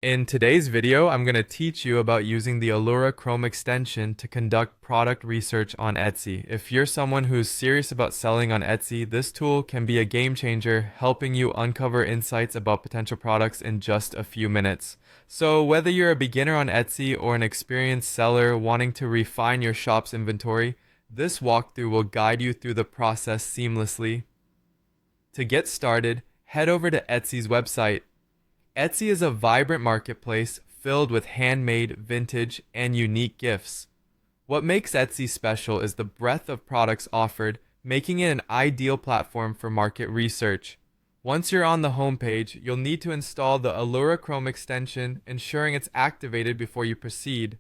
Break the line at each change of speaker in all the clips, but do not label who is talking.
In today's video, I'm going to teach you about using the Alura Chrome Extension to conduct product research on Etsy. If you're someone who's serious about selling on Etsy, this tool can be a game changer, helping you uncover insights about potential products in just a few minutes. So whether you're a beginner on Etsy or an experienced seller wanting to refine your shop's inventory, this walkthrough will guide you through the process seamlessly. To get started, head over to Etsy's website. Etsy is a vibrant marketplace filled with handmade, vintage, and unique gifts. What makes Etsy special is the breadth of products offered, making it an ideal platform for market research. Once you're on the homepage, you'll need to install the Alura Chrome extension, ensuring it's activated before you proceed.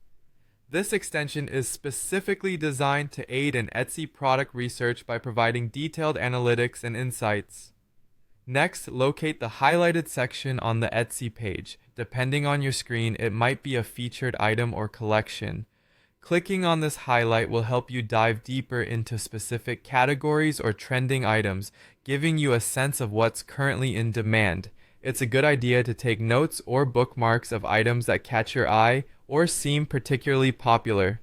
This extension is specifically designed to aid in Etsy product research by providing detailed analytics and insights. Next, locate the highlighted section on the Etsy page. Depending on your screen, it might be a featured item or collection. Clicking on this highlight will help you dive deeper into specific categories or trending items, giving you a sense of what's currently in demand. It's a good idea to take notes or bookmarks of items that catch your eye or seem particularly popular.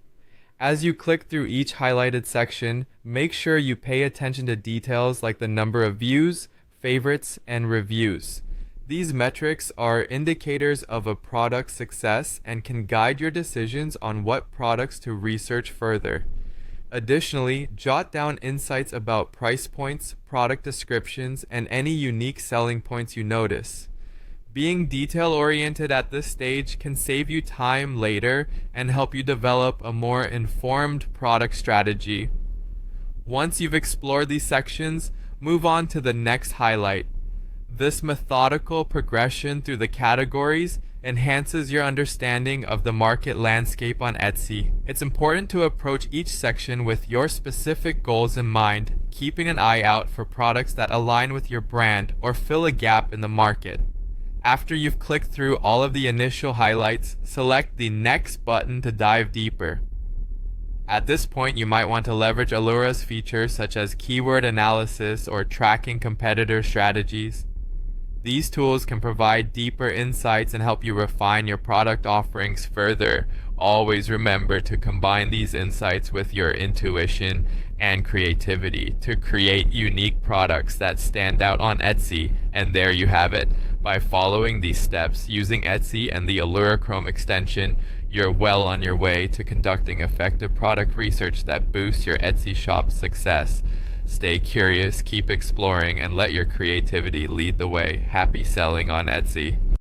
As you click through each highlighted section, make sure you pay attention to details like the number of views, favorites, and reviews. These metrics are indicators of a product's success and can guide your decisions on what products to research further. Additionally, jot down insights about price points, product descriptions, and any unique selling points you notice. Being detail-oriented at this stage can save you time later and help you develop a more informed product strategy. Once you've explored these sections, move on to the next highlight. This methodical progression through the categories enhances your understanding of the market landscape on Etsy. It's important to approach each section with your specific goals in mind, keeping an eye out for products that align with your brand or fill a gap in the market. After you've clicked through all of the initial highlights, select the Next button to dive deeper. At this point, you might want to leverage Alura's features such as keyword analysis or tracking competitor strategies. These tools can provide deeper insights and help you refine your product offerings further. Always remember to combine these insights with your intuition and creativity to create unique products that stand out on Etsy. And there you have it. By following these steps, using Etsy and the Alura Chrome extension, you're well on your way to conducting effective product research that boosts your Etsy shop's success. Stay curious, keep exploring, and let your creativity lead the way. Happy selling on Etsy.